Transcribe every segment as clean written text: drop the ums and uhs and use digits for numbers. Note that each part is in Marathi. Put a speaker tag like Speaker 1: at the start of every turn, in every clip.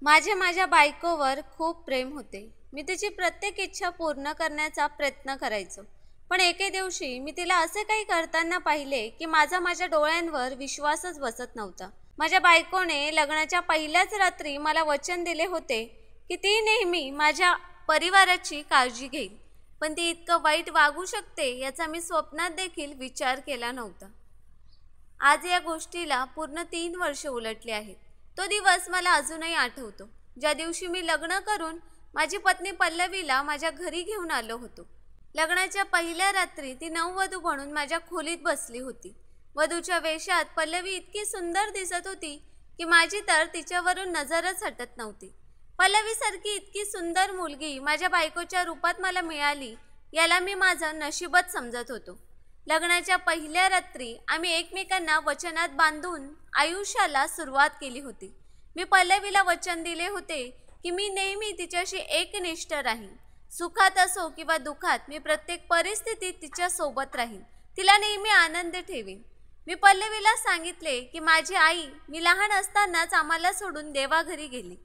Speaker 1: माझ्या बायकोवर खूप प्रेम होते. मी तिची प्रत्येक इच्छा पूर्ण करण्याचा प्रयत्न करायचो. पण एके दिवशी मी तिला असे काही करताना पाहिले की माझ्या डोळ्यांवर विश्वासच बसत नव्हता. माझ्या बायकोने लग्नाच्या पहिल्याच रात्री मला वचन दिले होते की ती नेहमी माझ्या परिवाराची काळजी घेईल. पण ती इतकं वाईट वागू शकते याचा मी स्वप्नात देखील विचार केला नव्हता. आज या गोष्टीला पूर्ण 3 वर्ष उलटली आहेत. तो दिवस मला अजूनही आठवतो, ज्या दिवशी मी लग्न करून माझी पत्नी पल्लवीला माझ्या घरी घेऊन आलो होतो. लग्नाच्या पहिल्या रात्री ती नववधू म्हणून माझ्या खोलीत बसली होती. वधूच्या वेशात पल्लवी इतकी सुंदर दिसत होती की माझी तर तिच्यावरून नजरच हटत नव्हती. पल्लवीसारखी इतकी सुंदर मुलगी माझ्या बायकोच्या रूपात मला मिळाली, याला मी माझं नशीबच समजत होतो. लग्नाच्या पहिल्या रात्री आम्ही एकमेकांना वचनात बांधून आयुष्याला सुरुवात केली होती. मी पल्लवीला वचन दिले होते की मी नेहमी तिच्याशी एकनिष्ठ राहीन. सुखात असो किंवा दुःखात मी प्रत्येक परिस्थितीत तिच्या सोबत राहीन, तिला नेहमी आनंदी ठेवीन. मी पल्लवीला सांगितले की माझी आई मी लहान असतानाच आम्हाला सोडून देवाघरी गेली.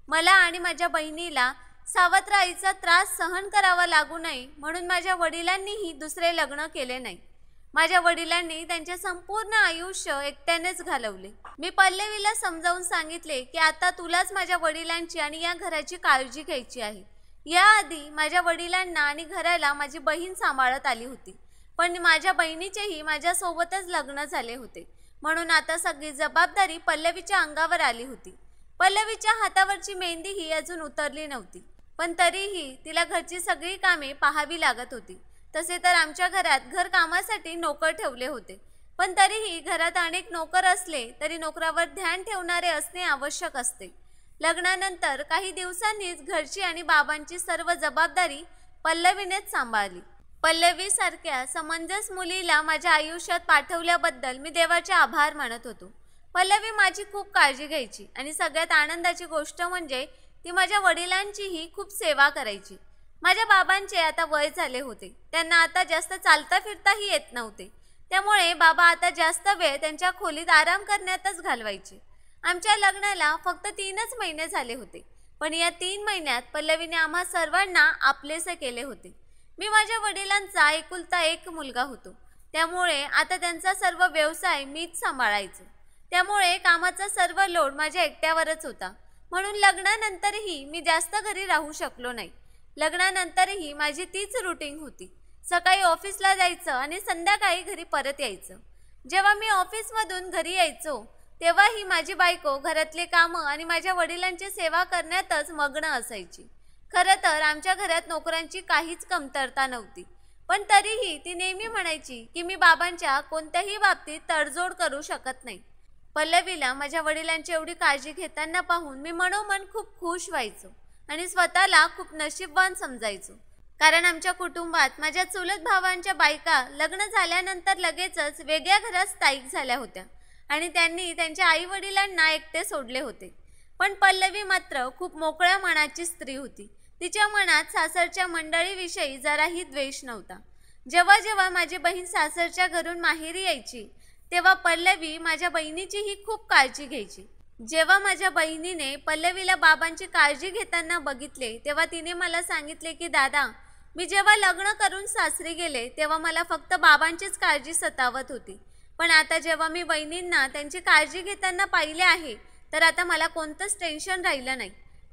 Speaker 1: मला आणि माझ्या बहिणीला सावत्र आईचा त्रास सहन करावा लागू नये म्हणून माझ्या वडिलांनीही दुसरे लग्न केले नाही. माझ्या वडिलांनी त्यांचे संपूर्ण आयुष्य एकट्यानेच घालवले. मी पल्लवीला समजावून सांगितले की आता तुलाच माझ्या वडिलांची आणि या घराची काळजी घ्यायची आहे. याआधी माझ्या वडिलांना आणि घराला माझी बहीण सांभाळत आली होती, पण माझ्या बहिणीचेही माझ्यासोबतच लग्न झाले होते, म्हणून आता सगळी जबाबदारी पल्लवीच्या अंगावर आली होती. पल्लवीच्या हातावरची मेहंदी ही अजून उतरली नव्हती, पण तरीही तिला घरची सगळी कामे पाहावी लागत होती. तसे तर आमच्या घरात घर कामासाठी नोकर ठेवले होते, पण तरीही घरात अनेक नोकर असले तरी नोकरावर ध्यान ठेवणारे असणे आवश्यक असते. लग्नानंतर काही दिवसांनीच घरची आणि बाबांची सर्व जबाबदारी पल्लवीनेच सांभाळली. पल्लवीसारख्या समंजस मुलीला माझ्या आयुष्यात पाठवल्याबद्दल मी देवाचे आभार मानत होतो. पल्लवी माझी खूप काळजी घ्यायची आणि सगळ्यात आनंदाची गोष्ट म्हणजे ती माझ्या वडिलांचीही खूप सेवा करायची. माझ्या बाबांचे आता वय झाले होते, त्यांना आता जास्त चालता फिरताही येत नव्हते, त्यामुळे बाबा आता जास्त वेळ त्यांच्या खोलीत आराम करण्यातच घालवायचे. आमच्या लग्नाला फक्त 3च महिने झाले होते, पण या 3 महिन्यात पल्लवीने आम्हा सर्वांना आपलेसे केले होते. मी माझ्या वडिलांचा एकुलता एक मुलगा होतो, त्यामुळे आता त्यांचा सर्व व्यवसाय मीच सांभाळायचो. त्यामुळे कामाचा सर्व लोड माझ्या एकट्यावरच होता, म्हणून लग्नानंतरही मी जास्त घरी राहू शकलो नाही. लग्नानंतरही माझी तीच रुटीन होती. सकाळी ऑफिसला जायचं आणि संध्याकाळी घरी परत यायचं. जेव्हा मी ऑफिसमधून घरी यायचो तेव्हाही माझी बायको घरातले कामं आणि माझ्या वडिलांची सेवा करण्यातच मग्न असायची. खरं तर आमच्या घरात नोकरांची काहीच कमतरता नव्हती, पण तरीही ती नेहमी म्हणायची की मी बाबांच्या कोणत्याही बाबतीत तडजोड करू शकत नाही. पल्लवीला माझ्या वडिलांची एवढी काळजी घेताना पाहून मी मनोमन खूप खुश व्हायचो आणि स्वतःला खूप नशीबवान समजायचो. कारण आमच्या कुटुंबात माझ्या चुलत भावांच्या बायका लग्न झाल्यानंतर लगेचच वेगळ्या घरात स्थायिक झाल्या होत्या आणि त्यांनी त्यांच्या आई वडिलांना एकटे सोडले होते. पण पल्लवी मात्र खूप मोकळ्या मनाची स्त्री होती. तिच्या मनात सासरच्या मंडळीविषयी जराही द्वेष नव्हता. जेव्हा जेव्हा माझी बहीण सासरच्या घरून माहेरी यायची तेव्हा पल्लवी माझ्या बहिणीचीही खूप काळजी घ्यायची. जेव्हा माझ्या बहिणीने पल्लवीला बाबांची काळजी घेताना बघितले तेव्हा तिने मला सांगितले की दादा, मी जेव्हा लग्न करून सासरी गेले तेव्हा मला फक्त बाबांचीच काळजी सतावत होती, पण आता जेव्हा मी बहिणींना त्यांची काळजी घेताना पाहिले आहे तर आता मला कोणतंच टेन्शन राहिलं नाही.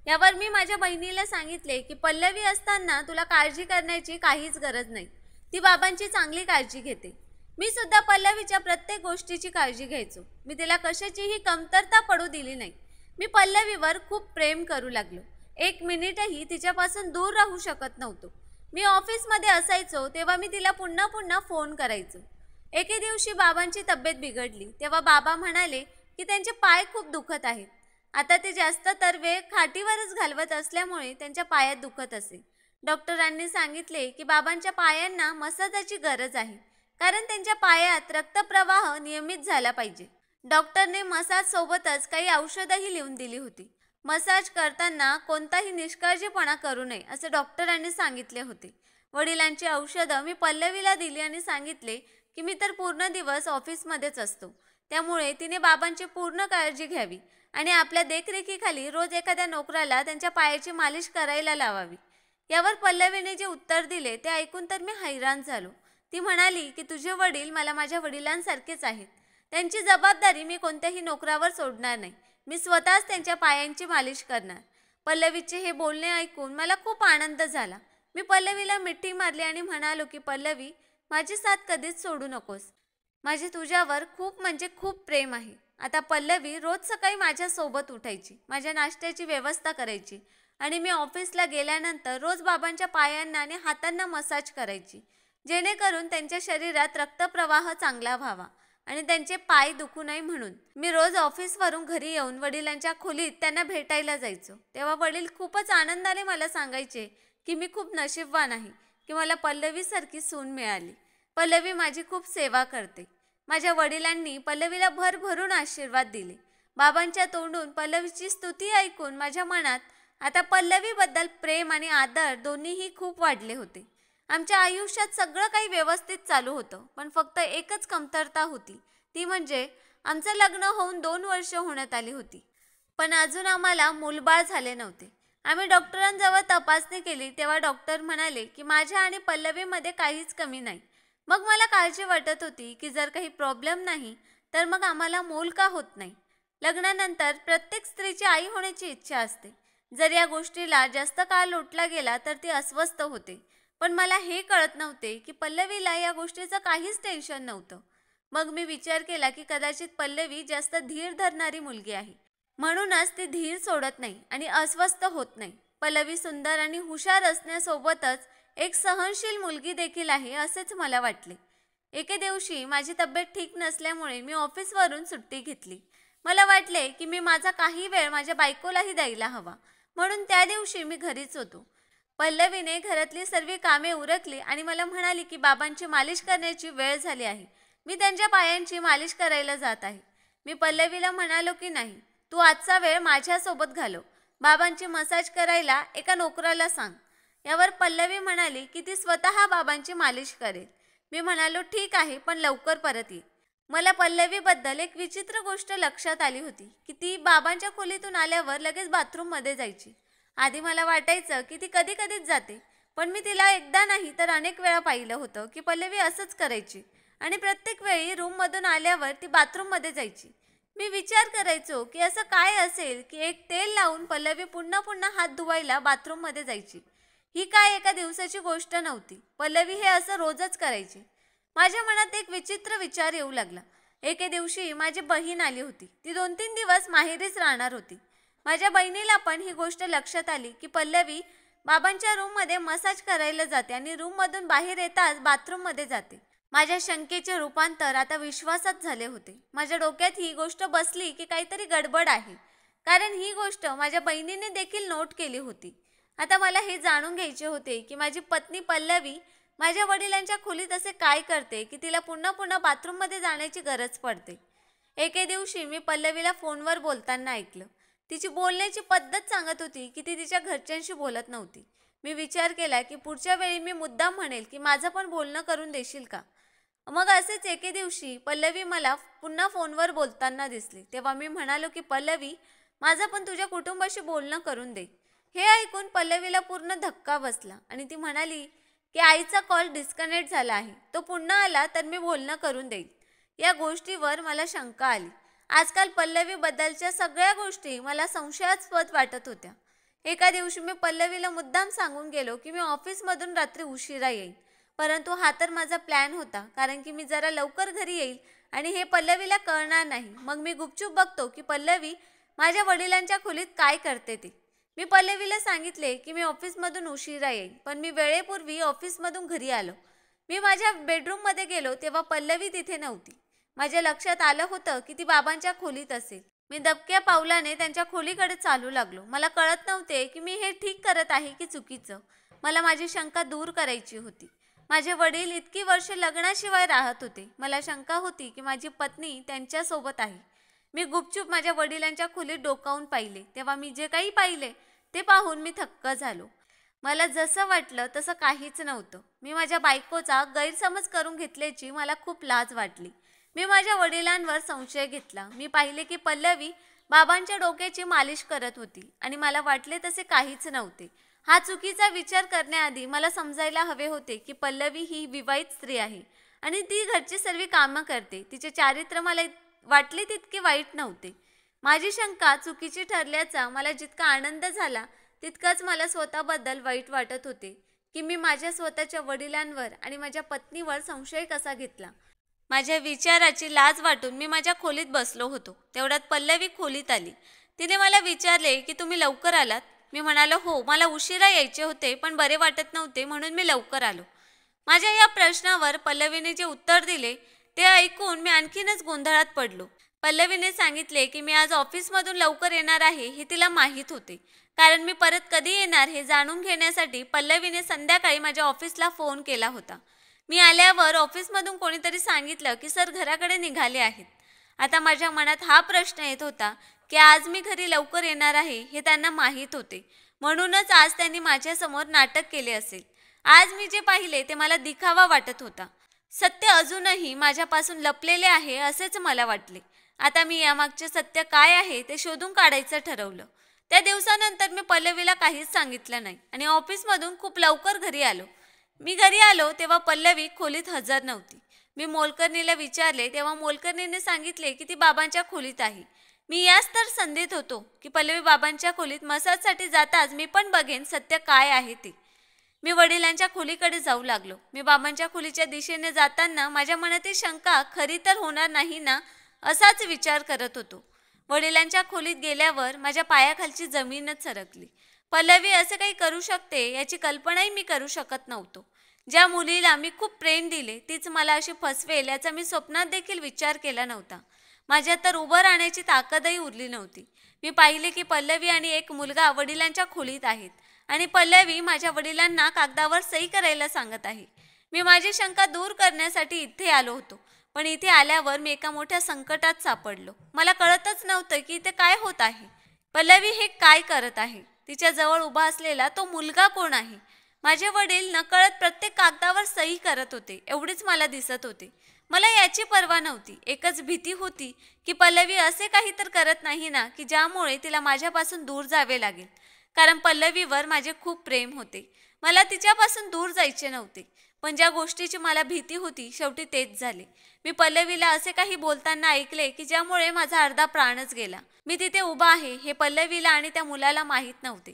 Speaker 1: यावर मी माझ्या बहिणीला सांगितले की पल्लवी असताना तुला काळजी करण्याची काहीच गरज नाही, ती बाबांची चांगली काळजी घेते. मी सुद्धा पल्लवीच्या प्रत्येक गोष्टीची काळजी घ्यायचो. मी तिला कशाचीही कमतरता पडू दिली नाही. मी पल्लवीवर खूप प्रेम करू लागलो. 1 मिनिटही तिच्यापासून दूर राहू शकत नव्हतो. मी ऑफिसमध्ये असायचो तेव्हा मी तिला पुन्हा पुन्हा फोन करायचो. एके दिवशी बाबांची तब्येत बिघडली तेव्हा बाबा म्हणाले की त्यांचे पाय खूप दुखत आहेत. आता ते जास्त तर वेळ खाटीवरच घालवत असल्यामुळे त्यांच्या पायात दुखत असे. डॉक्टरांनी सांगितले की बाबांच्या पायांना मसाजाची गरज आहे, कारण त्यांच्या पायात रक्तप्रवाह नियमित झाला पाहिजे. डॉक्टरने मसाज सोबतच काही औषधही लिहून दिली होती. मसाज करताना कोणताही निष्काळजीपणा करू नये असे डॉक्टरांनी सांगितले होते. वडिलांची औषधं मी पल्लवीला दिली आणि सांगितले की मी तर पूर्ण दिवस ऑफिसमध्येच असतो, त्यामुळे तिने बाबांची पूर्ण काळजी घ्यावी. आणि आपल्या देखरेखीखाली रोज एखाद्या नोकराला त्यांच्या पायाची मालिश करायला लावावी. यावर पल्लवीने जे उत्तर दिले ते ऐकून तर मी हैराण झालो. ती म्हणाली की तुझे वडील मला माझ्या वडिलांसारखेच आहेत. त्यांची जबाबदारी मी कोणत्याही नोकरावर सोडणार नाही. मी स्वतःच त्यांच्या पायांची मालिश करणार. पल्लवीचे हे बोलणे ऐकून मला खूप आनंद झाला. मी पल्लवीला मिठी मारली आणि म्हणालो की पल्लवी, माझी साथ कधीच सोडू नकोस. माझे तुझ्यावर खूप म्हणजे खूप प्रेम आहे. आता पल्लवी रोज सकाळी माझ्यासोबत उठायची, माझ्या नाश्त्याची व्यवस्था करायची आणि मी ऑफिसला गेल्यानंतर रोज बाबांच्या पायांना आणि हातांना मसाज करायची, जेणेकरून त्यांच्या शरीरात रक्तप्रवाह चांगला व्हावा आणि त्यांचे पाय दुखू नये म्हणून. मी रोज ऑफिसवरून घरी येऊन वडिलांच्या खोलीत त्यांना भेटायला जायचो. तेव्हा वडील खूपच आनंदाने मला सांगायचे की मी खूप नशीबवान आहे की मला पल्लवीसारखी सून मिळाली. पल्लवी माझी खूप सेवा करते. माझ्या वडिलांनी पल्लवीला भरभरून आशीर्वाद दिले. बाबांच्या तोंडून पल्लवीची स्तुती ऐकून माझ्या मनात आता पल्लवीबद्दल प्रेम आणि आदर दोन्हीही खूप वाढले होते. आमच्या आयुष्यात सगळं काही व्यवस्थित चालू होतं, पण फक्त एकच कमतरता होती, ती म्हणजे आमचं लग्न होऊन 2 वर्ष होण्यात आली होती, पण अजून आम्हाला मूलबाळ झाले नव्हते. आम्ही डॉक्टरांजवळ तपासणी केली तेव्हा डॉक्टर म्हणाले की माझ्या आणि पल्लवीमध्ये काहीच कमी नाही. मग मला काळजी वाटत होती की जर काही प्रॉब्लेम नाही तर मग आम्हाला मूल का होत नाही. लग्नानंतर प्रत्येक स्त्रीची आई होण्याची इच्छा असते. जर या गोष्टीला जास्त काळ लोटला गेला तर ती अस्वस्थ होते, पण मला हे कळत नव्हते की पल्लवीला या गोष्टीचं काहीच टेन्शन नव्हतं. मग मी विचार केला की कदाचित पल्लवी जास्त धीर धरणारी मुलगी आहे, म्हणूनच ती धीर सोडत नाही आणि अस्वस्थ होत नाही. पल्लवी सुंदर आणि हुशार असण्यासोबतच एक सहनशील मुलगी देखील आहे असेच मला वाटले. एके दिवशी माझी तब्येत ठीक नसल्यामुळे मी ऑफिसवरून सुट्टी घेतली. मला वाटले की मी माझा काही वेळ माझ्या बायकोलाही द्यायला हवा, म्हणून त्या दिवशी मी घरीच होतो. पल्लवीने घरातली सर्व कामे उरकली आणि मला म्हणाली की बाबांची मालिश करण्याची वेळ झाली आहे. मी त्यांच्या पायांची मालिश करायला जात आहे. मी पल्लवीला म्हणालो की नाही, तू आजचा वेळ माझ्यासोबत घालव. बाबांची मसाज करायला एका नोकराला सांग. यावर पल्लवी म्हणाली की ती स्वतः बाबांची मालिश करेल. मी म्हणालो ठीक आहे, पण लवकर परत ये. मला पल्लवीबद्दल एक विचित्र गोष्ट लक्षात आली होती की ती बाबांच्या खोलीतून आल्यावर लगेच बाथरूममध्ये जायची. आधी मला वाटायचं की ती कधी कधीच जाते, पण मी तिला एकदा नाही तर अनेक वेळा पाहिलं होतं की पल्लवी असंच करायची आणि प्रत्येक वेळी रूममधून आल्यावर ती बाथरूममध्ये जायची. मी विचार करायचो की असं काय असेल की एक तेल लावून पल्लवी पुन्हा पुन्हा हात धुवायला बाथरूममध्ये जायची. ही काय एका दिवसाची गोष्ट नव्हती. पल्लवी हे असं रोजच करायची. माझ्या मनात एक विचित्र विचार येऊ लागला. एके दिवशी माझी बहीण आली होती. ती 2-3 दिवस माहेरीच राहणार होती. माझ्या बहिणीला पण ही गोष्ट लक्षात आली की पल्लवी बाबांच्या रूममध्ये मसाज करायला जाते आणि रूममधून बाहेर येताच बाथरूममध्ये जाते. माझ्या शंकेचे रूपांतर आता विश्वासात झाले होते. माझ्या डोक्यात ही गोष्ट बसली की काहीतरी गडबड आहे, कारण ही गोष्ट माझ्या बहिणीने देखील नोट केली होती. आता मला हे जाणून घ्यायचे होते की माझी पत्नी पल्लवी माझ्या वडिलांच्या खोलीत असे काय करते की तिला पुन्हा पुन्हा बाथरूममध्ये जाण्याची गरज पडते. एके दिवशी मी पल्लवीला फोनवर बोलताना ऐकलं. तिची बोलण्याची पद्धत सांगत होती की ती तिच्या घरच्यांशी बोलत नव्हती. मी विचार केला की पुढच्या वेळी मी मुद्दाम म्हणेल की माझं पण बोलणं करून देशील का. मग असेच एके दिवशी पल्लवी मला पुन्हा फोनवर बोलताना दिसली. तेव्हा मी म्हणालो की पल्लवी, माझं पण तुझ्या कुटुंबाशी बोलणं करून दे. हे ऐकून पल्लवीला पूर्ण धक्का बसला आणि ती म्हणाली की आईचा कॉल डिस्कनेक्ट झाला आहे, तो पुन्हा आला तर मी बोलणं करून देईल. या गोष्टीवर मला शंका आली. आजकाल पल्लवीबद्दलच्या सगळ्या गोष्टी मला संशयास्पद वाटत होत्या. एका दिवशी मी पल्लवीला मुद्दाम सांगून गेलो की मी ऑफिसमधून रात्री उशिरा येईन, परंतु हा तर माझा प्लॅन होता, कारण की मी जरा लवकर घरी येईल आणि हे पल्लवीला कळणार नाही. मग मी गुपचूप बघतो की पल्लवी माझ्या वडिलांच्या खोलीत काय करते ते. मी पल्लवीला सांगितले की मी ऑफिसमधून उशिरा येईन, पण मी वेळेपूर्वी ऑफिसमधून घरी आलो. मी माझ्या बेडरूममध्ये गेलो तेव्हा पल्लवी तिथे नव्हती. माझ्या लक्षात आलं होतं की ती बाबांच्या खोलीत असेल. मी दबक्या पावलाने त्यांच्या खोलीकडे चालू लागलो. मला कळत नव्हते की मी हे ठीक करत आहे की चुकीचं. मला माझी शंका दूर करायची होती. माझे वडील इतकी वर्ष लग्नाशिवाय राहत होते. मला शंका होती की माझी पत्नी त्यांच्यासोबत आहे. मी गुपचूप माझ्या वडिलांच्या खोलीत डोकावून पाहिले. तेव्हा मी जे काही पाहिले ते पाहून मी थक्क झालो. मला जसं वाटलं तसं काहीच नव्हतं. मी माझ्या बायकोचा गैरसमज करून घेतल्याची मला खूप लाज वाटली. मी माझ्या वडिलांवर संशय घेतला. मी पाहिले की पल्लवी बाबांच्या डोक्याची मालिश करत होती आणि मला वाटले तसे काहीच नव्हते. हा चुकीचा विचार करण्याआधी मला समजायला हवे होते की पल्लवी ही विवाहित स्त्री आहे आणि ती घरची सर्व कामं करते. तिचे चारित्र्य मला वाटले तितके वाईट नव्हते. माझी शंका चुकीची ठरल्याचा मला जितका आनंद झाला तितकाच मला स्वतःबद्दल वाईट वाटत होते की मी माझ्या स्वतःच्या वडिलांवर आणि माझ्या पत्नीवर संशय कसा घेतला. माझ्या विचाराची लाज वाटून मी माझ्या खोलीत बसलो होतो. तेवढ्यात पल्लवी खोलीत आली. तिने मला विचारले की तुम्ही लवकर आलात. मी म्हणालो हो, मला उशिरा यायचे होते पण बरे वाटत नव्हते म्हणून मी लवकर आलो. माझ्या या प्रश्नावर पल्लवीने जे उत्तर दिले ते ऐकून मी आणखीनच गोंधळात पडलो. पल्लवीने सांगितले की मी आज ऑफिसमधून लवकर येणार आहे हे तिला माहीत होते, कारण मी परत कधी येणार हे जाणून घेण्यासाठी पल्लवीने संध्याकाळी माझ्या ऑफिसला फोन केला होता. मी आल्यावर ऑफिसमधून कोणीतरी सांगितलं की सर घराकडे निघाले आहेत. आता माझ्या मनात हा प्रश्न येत होता की आज मी घरी लवकर येणार आहे हे त्यांना माहीत होते, म्हणूनच आज त्यांनी माझ्यासमोर नाटक केले असेल. आज मी जे पाहिले ते मला दिखावा वाटत होता. सत्य अजूनही माझ्यापासून लपलेले आहे असेच मला वाटले. आता मी यामागचे सत्य काय आहे ते शोधून काढायचं ठरवलं. त्या दिवसानंतर मी पल्लवीला काहीच सांगितलं नाही आणि ऑफिसमधून खूप लवकर घरी आलो. मी घरी आलो तेव्हा पल्लवी खोलीत हजर नव्हती. मी मोलकरणीला विचारले तेव्हा मोलकरणीने सांगितले की ती बाबांच्या खोलीत आहे. मी याच तर संधीत होतो की पल्लवी बाबांच्या खोलीत मसाजसाठी जाताच मी पण बघेन सत्य काय आहे ते. मी वडिलांच्या खोलीकडे जाऊ लागलो. मी बाबांच्या खोलीच्या दिशेने जाताना माझ्या मनातील शंका खरी तर होणार नाही ना असाच विचार करत होतो. वडिलांच्या खोलीत गेल्यावर माझ्या पायाखालची जमीनच सरकली. पल्लवी असे काही करू शकते याची कल्पनाही मी करू शकत नव्हतो. ज्या मुलीला मी खूप प्रेम दिले तीच मला अशी फसवेल याचा मी स्वप्नात देखील विचार केला नव्हता. माझ्यात तर उभं राहण्याची ताकदही उरली नव्हती. मी पाहिले की पल्लवी आणि एक मुलगा वडिलांच्या खोलीत आहेत आणि पल्लवी माझ्या वडिलांना कागदावर सही करायला सांगत आहे. मी माझी शंका दूर करण्यासाठी इथे आलो होतो, पण इथे आल्यावर मी एका मोठ्या संकटात सापडलो. मला कळतच नव्हतं की इथे काय होत आहे. पल्लवी हे काय करत आहे? तिच्या जवळ उभा असलेला तो मुलगा कोण आहे? माझे वडील नकळत प्रत्येक कागदावर सही करत होते एवढेच मला दिसत होते. मला याची पर्वा नव्हती. एकच भीती होती की पल्लवी असे काही तर करत नाही ना की ज्यामुळे तिला माझ्यापासून दूर जावे लागेल, कारण पल्लवीवर माझे खूप प्रेम होते. मला तिच्यापासून दूर जायचे नव्हते. पण ज्या गोष्टीची मला भीती होती शेवटी तेच झाले. मी पल्लवीला असे काही बोलताना ऐकले की ज्यामुळे माझा अर्धा प्राणच गेला. मी तिथे उभा आहे हे पल्लवीला आणि त्या मुलाला माहीत नव्हते.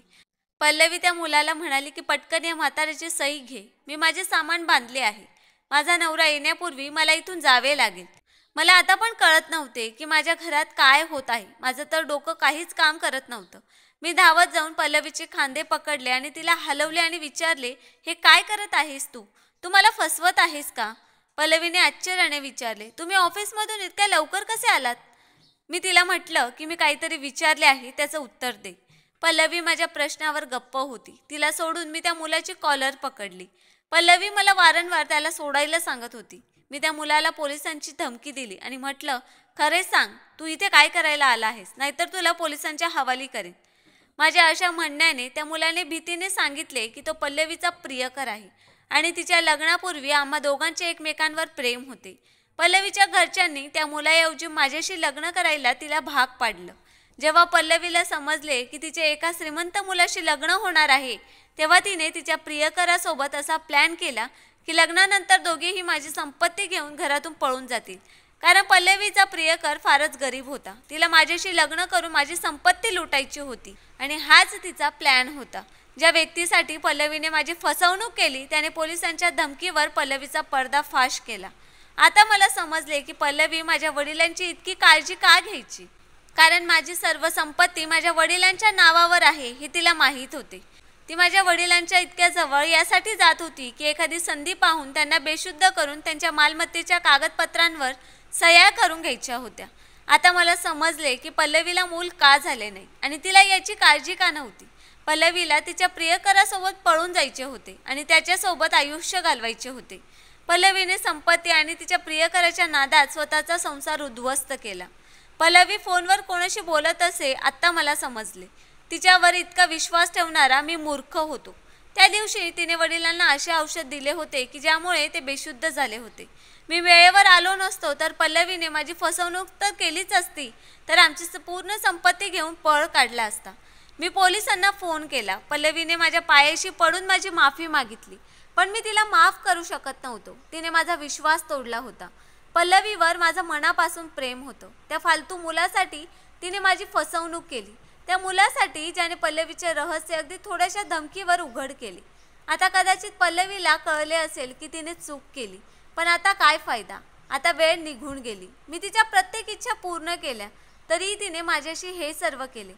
Speaker 1: पल्लवी त्या मुलाला म्हणाली की पटकन या म्हाताऱ्याची सही घे. मी माझे सामान बांधले आहे. माझा नवरा येण्यापूर्वी मला इथून जावे लागेल. मला आता पण कळत नव्हते की माझ्या घरात काय होत आहे. माझं तर डोकं काहीच काम करत नव्हतं. मी धावत जाऊन पल्लवीचे खांदे पकडले आणि तिला हलवले आणि विचारले, हे काय करत आहेस तू? तू मला फसवत आहेस का? पल्लवीने आश्चर्याने विचारले. तुम्ही ऑफिसमधून इतक्या लवकर कसे आलात? मी तिला म्हटलं की मी काहीतरी विचारले आहे त्याचं उत्तर दे. पल्लवी माझ्या प्रश्नावर गप्प होती. तिला सोडून मी त्या मुलाची कॉलर पकडली. पल्लवी मला वारंवार त्याला सोडायला सांगत होती. मी त्या मुलाला पोलिसांची धमकी दिली आणि म्हटलं, खरे सांग, तू इथे काय करायला आला आहेस, नाहीतर तुला पोलिसांच्या हवाली करेन. माझ्या अशा म्हणण्याने त्या मुलाने भीतीने सांगितले की तो पल्लवीचा प्रियकर आहे आणि तिच्या लग्नापूर्वी आम्हा दोघांचे एकमेकांवर प्रेम होते. पल्लवीच्या घरच्यांनी त्या मुलाऐवजी माझ्याशी लग्न करायला तिला भाग पाडलं. जेव्हा पल्लवीला समजले की तिचे एका श्रीमंत मुलाशी लग्न होणार आहे तेव्हा तिने तिच्या प्रियकरासोबत असा प्लॅन केला की लग्नानंतर दोघेही माझी संपत्ती घेऊन घरातून पळून जातील, कारण पल्लवीचा प्रियकर फारच गरीब होता. तिला माझ्याशी लग्न करून माझी संपत्ती लुटायची होती आणि हाच तिचा प्लॅन होता. ज्या व्यक्तीसाठी पल्लवीने माझी फसवणूक केली त्याने पोलिसांच्या धमकीवर पल्लवीचा पर्दाफाश केला. आता मला समजले की पल्लवी माझ्या वडिलांची इतकी काळजी का घ्यायची, कारण माझी सर्व संपत्ती माझ्या वडिलांच्या नावावर आहे हे तिला माहीत होते. ती माझ्या वडिलांच्या इतक्या जवळ यासाठी जात होती की एखादी संधी पाहून त्यांना बेशुद्ध करून त्यांच्या मालमत्तेच्या कागदपत्रांवर सह्या करून घ्यायच्या होत्या. आता मला समजले की पल्लवीला मूल का झाले नाही आणि तिला याची काळजी का नव्हती. पल्लवीला तिच्या प्रियकरासोबत पळून जायचे होते आणि त्याच्यासोबत आयुष्य घालवायचे होते. पल्लवीने संपत्ती आणि तिच्या प्रियकराच्या नादात स्वतःचा संसार उद्ध्वस्त केला. पल्लवी फोनवर कोणाशी बोलत असे आत्ता मला समजले. तिच्यावर इतका विश्वास ठेवणारा मी मूर्ख होतो. त्या दिवशी तिने वडिलांना असे औषध दिले होते की ज्यामुळे ते बेशुद्ध झाले होते. मी वेळेवर आलो नसतो तर पल्लवीने माझी फसवणूक तर केलीच असती, तर आमची पूर्ण संपत्ती घेऊन पळ काढला असता. मी पोलिसांना फोन केला. पल्लवीने माझ्या पायाशी पडून माझी माफी मागितली, पण मी तिला माफ करू शकत नव्हतो. तिने माझा विश्वास तोडला होता. पल्लवीवर माझं मनापासून प्रेम होतं. त्या फालतू मुलासाठी तिने माझी फसवणूक केली. त्या मुलासाठी ज्याने पल्लवीचे रहस्य अगदी थोड्याशा धमकीवर उघड केले. आता कदाचित पल्लवीला कळले असेल की तिने चूक केली, पण आता काय फायदा. आता वेळ निघून गेली. मी तिच्या प्रत्येक इच्छा पूर्ण केल्या, तरीही तिने माझ्याशी हे सर्व केले.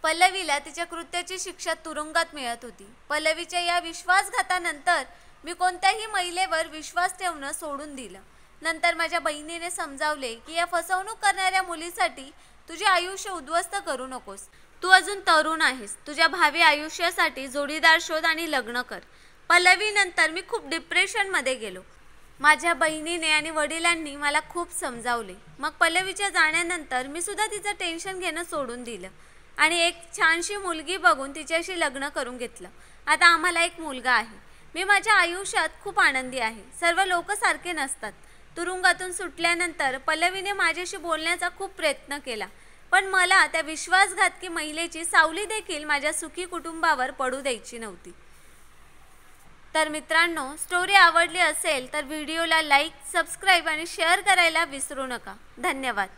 Speaker 1: पल्लवीला तिच्या कृत्याची शिक्षा तुरुंगात मिळत होती. पल्लवीच्या या विश्वासघातानंतर मी कोणत्याही महिलेवर विश्वास ठेवणं सोडून दिलं. नंतर माझ्या बहिणीने समजावले की या फसवणूक करणाऱ्या मुलीसाठी तुझे आयुष्य उद्ध्वस्त करू नकोस. तू अजून तरुण आहेस. तुझ्या भावी आयुष्यासाठी जोडीदार शोध आणि लग्न कर. पल्लवीनंतर मी खूप डिप्रेशनमध्ये गेलो. माझ्या बहिणीने आणि वडिलांनी मला खूप समजावले. मग पल्लवीच्या जाण्यानंतर मी सुद्धा तिचं टेन्शन घेणं सोडून दिलं आणि एक छानशी मुलगी बघून तिच्याशी लग्न करून घेतलं. आता आम्हाला एक मुलगा आहे. मी माझ्या आयुष्यात खूप आनंदी आहे. सर्व लोक सारखे नसतात. तुरुंगातून सुटल्यानंतर पल्लवीने माझ्याशी बोलण्याचा खूप प्रयत्न केला, पण मला त्या विश्वासघातकी महिलेची सावली देखील माझ्या सुखी कुटुंबावर पडू द्यायची नव्हती. तर मित्रांनो, स्टोरी आवडली असेल तर व्हिडिओला लाईक, सबस्क्राईब आणि शेअर करायला विसरू नका. धन्यवाद.